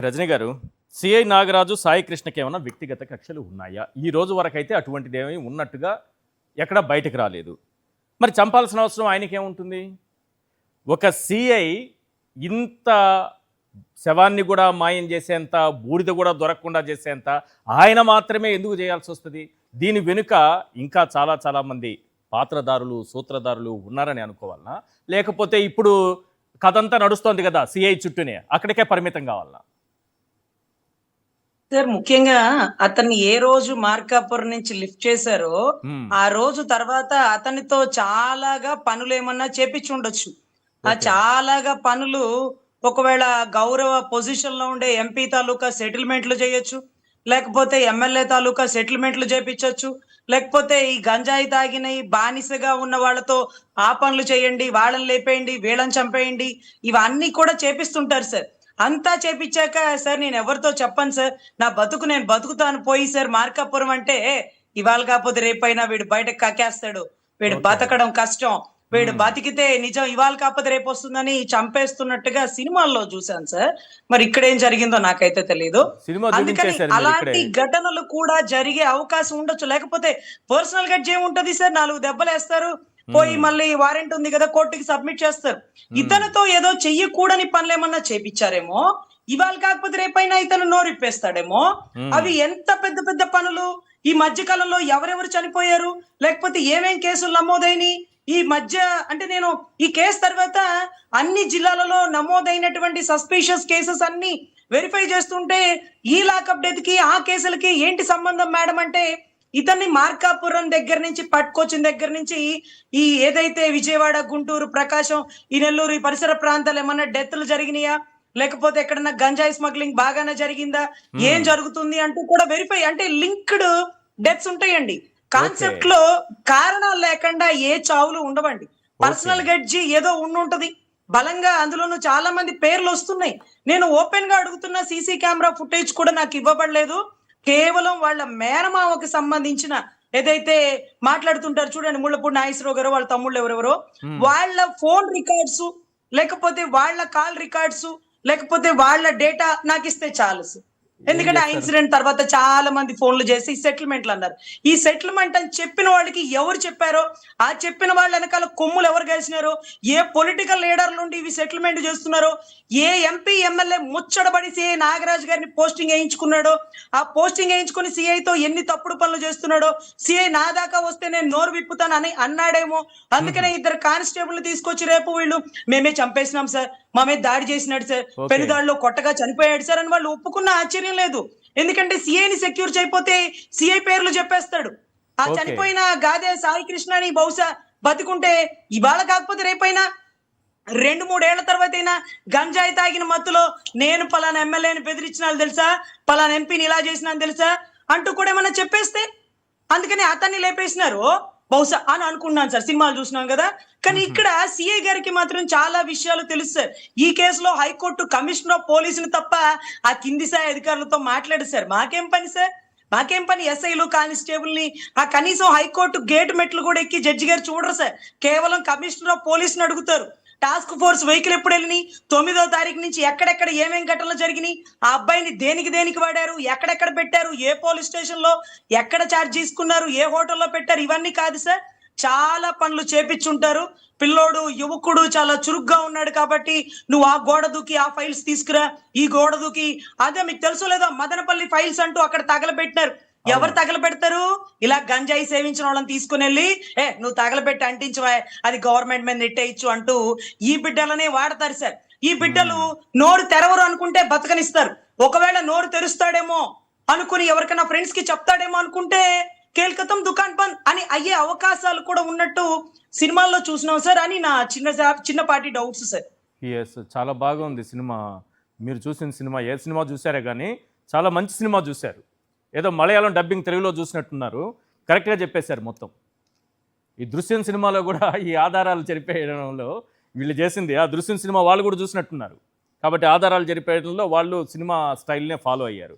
రజనీ గారు, సిఐ నాగరాజు, సాయి కృష్ణకి ఏమైనా వ్యక్తిగత కక్షలు ఉన్నాయా? ఈ రోజు వరకైతే అటువంటిదేమీ ఉన్నట్టుగా ఎక్కడ బయటకు రాలేదు. మరి చంపాల్సిన అవసరం ఆయనకేముంటుంది? ఒక సిఐ ఇంత శవాన్ని కూడా మాయం చేసేంత, బూడిద కూడా దొరకకుండా చేసేంత ఆయన మాత్రమే ఎందుకు చేయాల్సి వస్తుంది? దీని వెనుక ఇంకా చాలా చాలా మంది పాత్రదారులు, సూత్రధారులు ఉన్నారని అనుకోవాలనా? లేకపోతే ఇప్పుడు కథంతా నడుస్తోంది కదా సిఐ చుట్టూనే, అక్కడికే పరిమితం కావాలనా? సార్ ముఖ్యంగా అతన్ని ఏ రోజు మార్కాపురం నుంచి లిఫ్ట్ చేశారో ఆ రోజు తర్వాత అతనితో చాలాగా పనులు ఏమన్నా చేపించి ఉండొచ్చు. ఆ చాలాగా పనులు ఒకవేళ గౌరవ పొజిషన్ లో ఉండే ఎంపీ తాలూకా సెటిల్మెంట్లు చేయొచ్చు, లేకపోతే ఎమ్మెల్యే తాలూకా సెటిల్మెంట్లు చేపించొచ్చు, లేకపోతే ఈ గంజాయి తాగిన ఈ బానిసగా ఉన్న వాళ్ళతో ఆ పనులు చేయండి, వాళ్ళని లేపేయండి, వీళ్ళని చంపేయండి, ఇవన్నీ కూడా చేపిస్తుంటారు సార్. అంతా చేపిచ్చాక సార్ నేను ఎవరితో చెప్పను సార్, నా బతుకు నేను బతుకుతాను పోయి సార్ మార్కాపురం అంటే ఇవాళ కాకపోతే రేపైనా వీడు బయటకు కక్కేస్తాడు, వీడు బతకడం కష్టం, వీడు బతికితే నిజం ఇవాళ కాకపోతే రేపు వస్తుందని చంపేస్తున్నట్టుగా సినిమాల్లో చూశాను సార్. మరి ఇక్కడ ఏం జరిగిందో నాకైతే తెలియదు. అందుకని అలాంటి ఘటనలు కూడా జరిగే అవకాశం ఉండొచ్చు. లేకపోతే పర్సనల్ గా ఏముంటది సార్, 4 దెబ్బలు వేస్తారు, పోయి మళ్ళీ వారెంట్ ఉంది కదా కోర్టుకి సబ్మిట్ చేస్తారు. ఇతనితో ఏదో చెయ్యకూడని పనులు ఏమన్నా చేపించారేమో, ఇవాళ కాకపోతే రేపైనా ఇతను నోరిప్పేస్తాడేమో. అవి ఎంత పెద్ద పెద్ద పనులు! ఈ మధ్య కాలంలో ఎవరెవరు చనిపోయారు, లేకపోతే ఏమేం కేసులు నమోదైనవి ఈ మధ్య, అంటే నేను ఈ కేసు తర్వాత అన్ని జిల్లాలలో నమోదైనటువంటి సస్పీషియస్ కేసెస్ అన్ని వెరిఫై చేస్తుంటే ఈ లాకప్ డెత్ కి ఆ కేసులకి ఏంటి సంబంధం మేడం అంటే, ఇతన్ని మార్కాపురం దగ్గర నుంచి పట్టుకొచ్చిన దగ్గర నుంచి ఈ ఏదైతే విజయవాడ, గుంటూరు, ప్రకాశం, ఈ నెల్లూరు ఈ పరిసర ప్రాంతాలు ఏమన్నా డెత్లు జరిగినాయా, లేకపోతే ఎక్కడన్నా గంజాయి స్మగ్లింగ్ బాగానే జరిగిందా, ఏం జరుగుతుంది అంటూ కూడా వెరిఫై, అంటే లింక్డ్ డెత్స్ ఉంటాయండి. కాన్సెప్ట్ లో కారణాలు లేకుండా ఏ చావులు ఉండవండి. పర్సనల్ గడ్జి ఏదో ఉండుంటది బలంగా, అందులోనూ చాలా మంది పేర్లు వస్తున్నాయి. నేను ఓపెన్ గా అడుగుతున్న సీసీ కెమెరా ఫుటేజ్ కూడా నాకు ఇవ్వబడలేదు. కేవలం వాళ్ళ మేనమామకి సంబంధించిన ఏదైతే మాట్లాడుతుంటారు చూడండి, ముళ్ళపూడి నాగేశ్వరరావు గారు వాళ్ళ తమ్ముళ్ళు ఎవరెవరో, వాళ్ళ ఫోన్ రికార్డ్స్, లేకపోతే వాళ్ళ కాల్ రికార్డ్స్, లేకపోతే వాళ్ళ డేటా నాకు ఇస్తే చాలు. ఎందుకంటే ఆ ఇన్సిడెంట్ తర్వాత చాలా మంది ఫోన్లు చేసి సెటిల్మెంట్లు అన్నారు. ఈ సెటిల్మెంట్ అని చెప్పిన వాళ్ళకి ఎవరు చెప్పారో, ఆ చెప్పిన వాళ్ళ వెనకాల కొమ్ములు ఎవరు కలిసినారో, ఏ పొలిటికల్ లీడర్ నుండి ఇవి సెటిల్మెంట్ చేస్తున్నారో, ఏ ఎంపీ ఎమ్మెల్యే ముచ్చడబడి సిఐ నాగరాజు గారిని పోస్టింగ్ వేయించుకున్నాడో, ఆ పోస్టింగ్ వేయించుకుని సిఐతో ఎన్ని తప్పుడు పనులు చేస్తున్నాడో, సిఐ నా దాకా వస్తే నేను నోరు విప్పుతాను అని అన్నాడేమో. అందుకనే 2 కానిస్టేబుల్ తీసుకొచ్చి రేపు వీళ్ళు మేమే చంపేసినాం సార్, మా మీద దాడి చేసినాడు సార్, పెనుదాడిలో కొట్టగా చనిపోయాడు సార్ అని వాళ్ళు ఒప్పుకున్న ఆశ్చర్యం లేదు. ఎందుకంటే సిఐని సెక్యూర్ చేయకపోతే సిఐ పేర్లు చెప్పేస్తాడు. ఆ చనిపోయిన గాదే సాయి కృష్ణ అని బహుశా బతికుంటే ఇవాళ కాకపోతే రేపైనా 2-3 ఏళ్ల తర్వాత అయినా గంజాయి తాగిన మత్తులో నేను పలానా ఎమ్మెల్యేని బెదిరించినాను తెలుసా, పలానా ఎంపీని ఇలా చేసినాను తెలుసా అంటూ కూడా ఏమన్నా చెప్పేస్తే, అందుకని అతన్ని లేపేసినారు బహుశా అని అనుకున్నాను సార్. సినిమాలు చూసినాం కదా. కానీ ఇక్కడ సిఐ గారికి మాత్రం చాలా విషయాలు తెలుసు సార్. ఈ కేసులో హైకోర్టు కమిషనర్ ఆఫ్ పోలీసులు తప్ప ఆ కింది స్థాయి అధికారులతో మాట్లాడారు సార్. మాకేం పని సార్, మాకేం పని? ఎస్ఐలు, కానిస్టేబుల్ ని ఆ కనీసం హైకోర్టు గేట్ మెట్లు కూడా ఎక్కి జడ్జి గారు చూడరు సార్. కేవలం కమిషనర్ ఆఫ్ పోలీసుని అడుగుతారు. టాస్క్ ఫోర్స్ వెహికల్ ఎప్పుడు వెళ్ళినాయి, 9వ తారీఖు నుంచి ఎక్కడెక్కడ ఏమేం ఘటనలు జరిగినాయి, ఆ అబ్బాయిని దేనికి వాడారు, ఎక్కడెక్కడ పెట్టారు, ఏ పోలీస్ స్టేషన్ లో ఎక్కడ ఛార్జ్ తీసుకున్నారు, ఏ హోటల్లో పెట్టారు, ఇవన్నీ కాదు సార్. చాలా పనులు చేపించుంటారు. పిల్లోడు యువకుడు చాలా చురుగ్గా ఉన్నాడు కాబట్టి నువ్వు ఆ గోడ దూకి ఆ ఫైల్స్ తీసుకురా, ఈ గోడ దూకి, అదే మీకు తెలుసో లేదో మదనపల్లి ఫైల్స్ అంటూ అక్కడ తగలబెట్టినారు. ఎవరు తగలబెడతారు? ఇలా గంజాయి సేవించిన వాళ్ళని తీసుకుని వెళ్ళి నువ్వు తగలబెట్టి అంటించవా, అది గవర్నమెంట్ మీద నెట్టేయచ్చు అంటూ ఈ బిడ్డలనే వాడతారు సార్. ఈ బిడ్డలు నోరు తెరవరు అనుకుంటే బతకనిస్తారు. ఒకవేళ నోరు తెరుస్తాడేమో అనుకుని ఎవరికైనా ఫ్రెండ్స్ కి చెప్తాడేమో అనుకుంటే కేల్కతం దుకాన్ బంద్ అని అయ్యే అవకాశాలు కూడా ఉన్నట్టు సినిమాల్లో చూసినాం సార్ అని నా చిన్నపాటి డౌట్స్ సార్. చాలా బాగుంది సినిమా. మీరు చూసిన సినిమా ఏ సినిమా చూసారే కానీ చాలా మంచి సినిమా చూశారు. ఏదో మలయాళం డబ్బింగ్ తెలుగులో చూసినట్టున్నారు. కరెక్ట్గా చెప్పేశారు మొత్తం. ఈ దృశ్యం సినిమాలో కూడా ఈ ఆధారాలు చెరిపేయడంలో వీళ్ళు చేసింది, ఆ దృశ్యం సినిమా వాళ్ళు కూడా చూసినట్టున్నారు. కాబట్టి ఆధారాలు చెరిపేయడంలో వాళ్ళు సినిమా స్టైల్నే ఫాలో అయ్యారు.